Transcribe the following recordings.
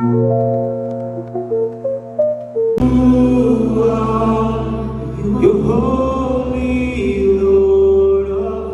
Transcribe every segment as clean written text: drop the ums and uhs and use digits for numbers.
You holy Lord of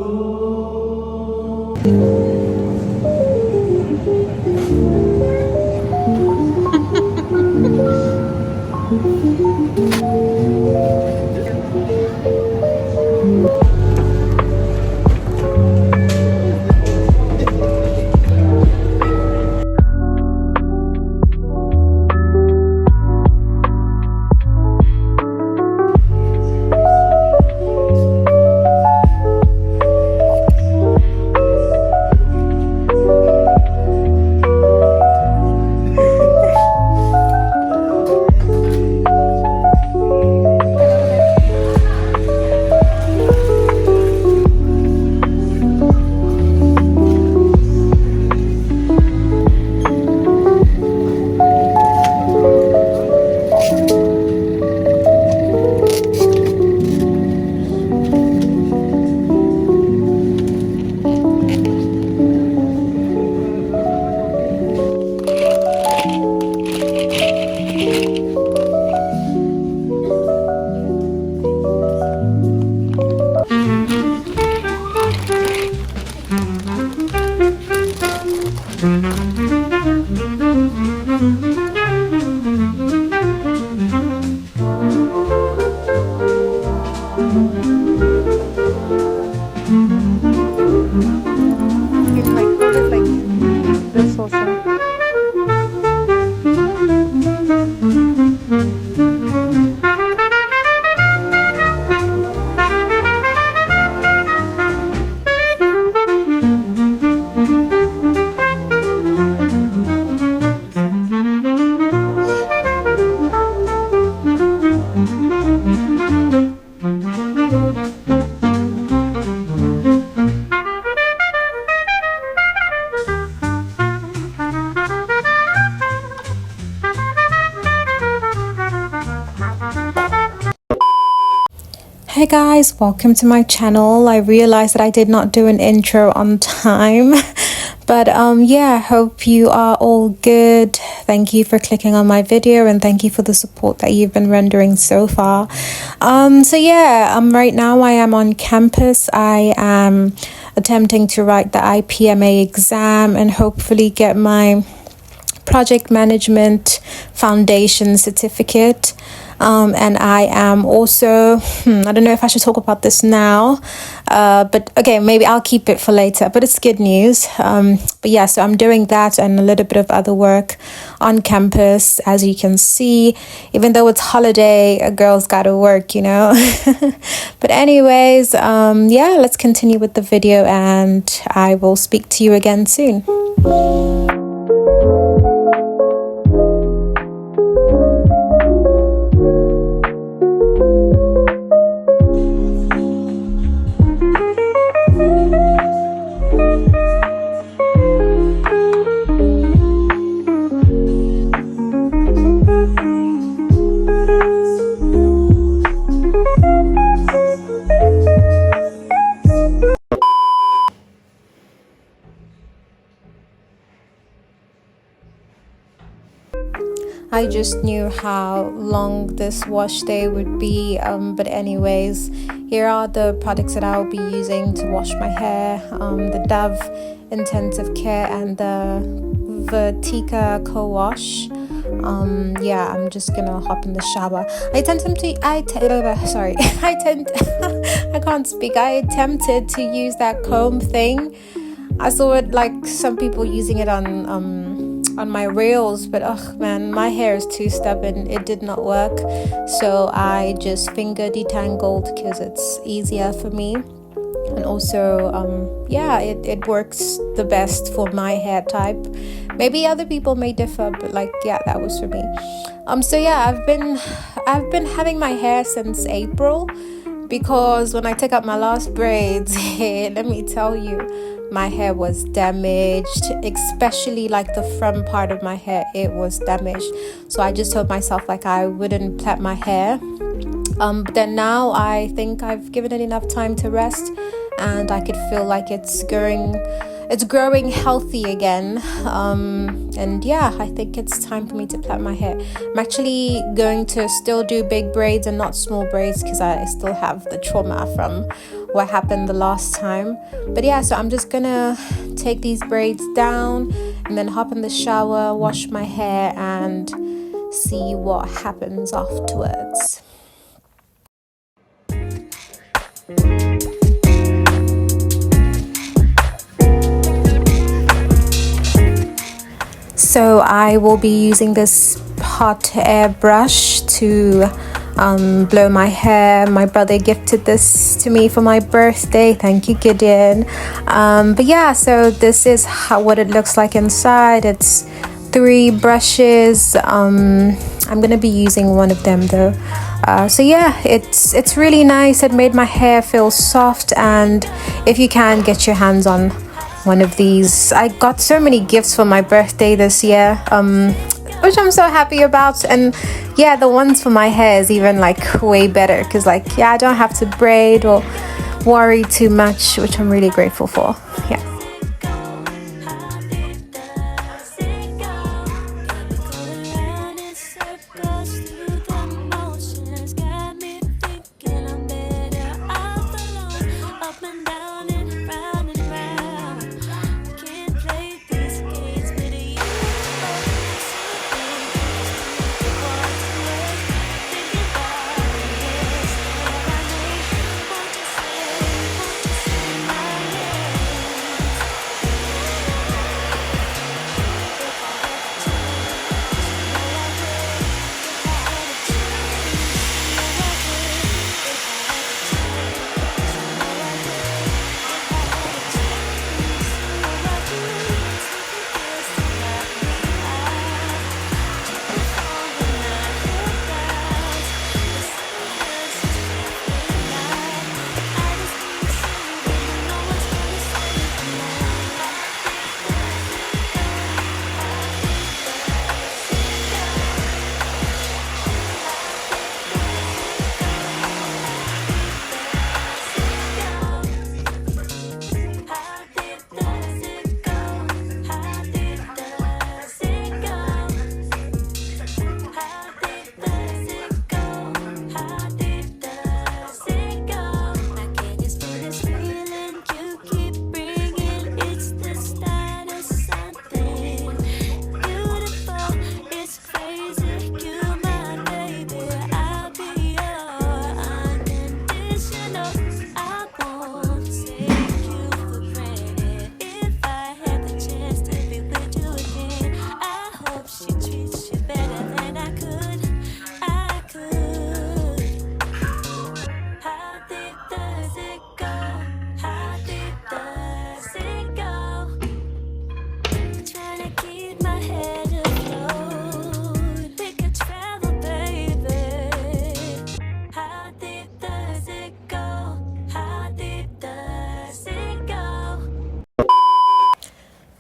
You can like hold it like this also. Hey guys, welcome to my channel. I realized that I did not do an intro on time. But yeah, I hope you are all good. Thank you for clicking on my video and thank you for the support that you've been rendering so far. So yeah, right now I am on campus. I am attempting to write the IPMA exam and hopefully get my project management foundation certificate. And I am also I don't know if I should talk about this now, but okay, maybe I'll keep it for later, but it's good news. But yeah, so I'm doing that and a little bit of other work on campus, as you can see. Even though it's holiday, a girl's gotta work, you know. But anyways, yeah, let's continue with the video and I will speak to you again soon. I just knew how long this wash day would be, but anyways, here are the products that I'll be using to wash my hair. The Dove Intensive Care and the Vertica Co-Wash. Yeah, I'm just gonna hop in the shower. I attempted to use that comb thing. I saw it like some people using it on my reels, but man, my hair is too stubborn. It did not work, so I just finger detangled because it's easier for me, and also yeah, it works the best for my hair type. Maybe other people may differ, but like, yeah, that was for me. So yeah, I've been having my hair since April, because when I took out my last braids, let me tell you, my hair was damaged, especially like the front part of my hair. It was damaged, so I just told myself like I wouldn't plait my hair. But then now I think I've given it enough time to rest, and I could feel like it's it's growing healthy again. And yeah, I think it's time for me to plait my hair. I'm actually going to still do big braids and not small braids because I still have the trauma from what happened the last time. But yeah, so I'm just gonna take these braids down and then hop in the shower, wash my hair, and see what happens afterwards. So I will be using this hot air brush to blow my hair. My brother gifted this to me for my birthday. Thank you, Gideon. But yeah, so this is what it looks like inside. It's 3 brushes. I'm gonna be using one of them though. So yeah, it's really nice. It made my hair feel soft, and if you can, get your hands on one of these. I got so many gifts for my birthday this year, which I'm so happy about. And yeah, the ones for my hair is even like way better because like, yeah, I don't have to braid or worry too much, which I'm really grateful for. Yeah.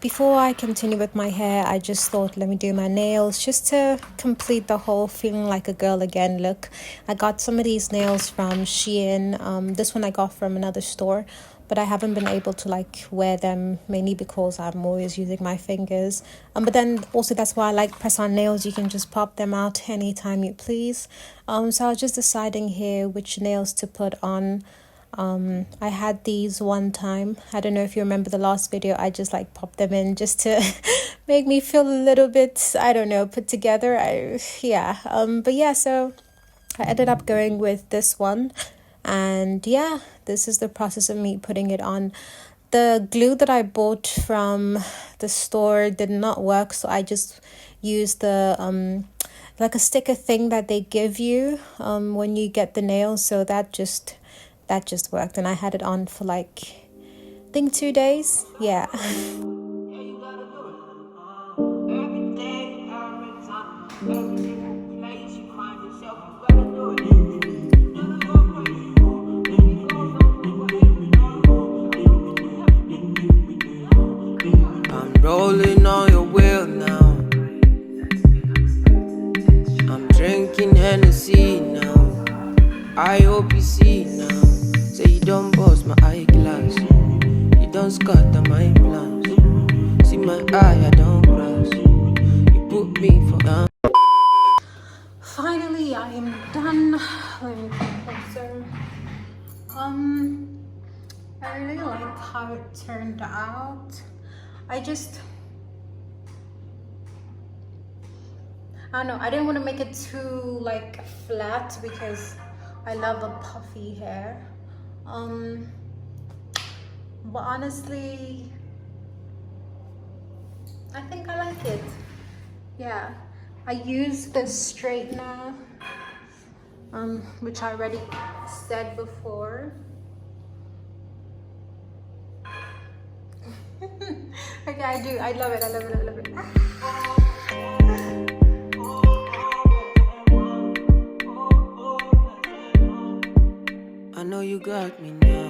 Before I continue with my hair, I just thought let me do my nails just to complete the whole feeling like a girl again look. I got some of these nails from Shein. This one I got from another store, but I haven't been able to like wear them, mainly because I'm always using my fingers. But then also that's why I like press-on nails. You can just pop them out anytime you please. So I was just deciding here which nails to put on. I had these one time. I don't know if you remember the last video. I just like popped them in just to make me feel a little bit, I don't know, put together. But yeah, so I ended up going with this one, and yeah, this is the process of me putting it on. The glue that I bought from the store did not work, so I just used the like a sticker thing that they give you when you get the nails. So that just worked, and I had it on for like I think 2 days. Yeah. I'm rolling on your wheel now. I'm drinking Hennessy now. I hope you see now. Say you don't bust my eyeglass. You don't scatter my plans. my eye, I don't cross. You put me for Finally, I am done. Let me come closer. I really like how it turned out. I don't know, I didn't want to make it too like flat because I love a puffy hair. But honestly, I think I like it. Yeah, I used the straightener, which I already said before. Okay, I love it, I love it, I love it. I know you got me now.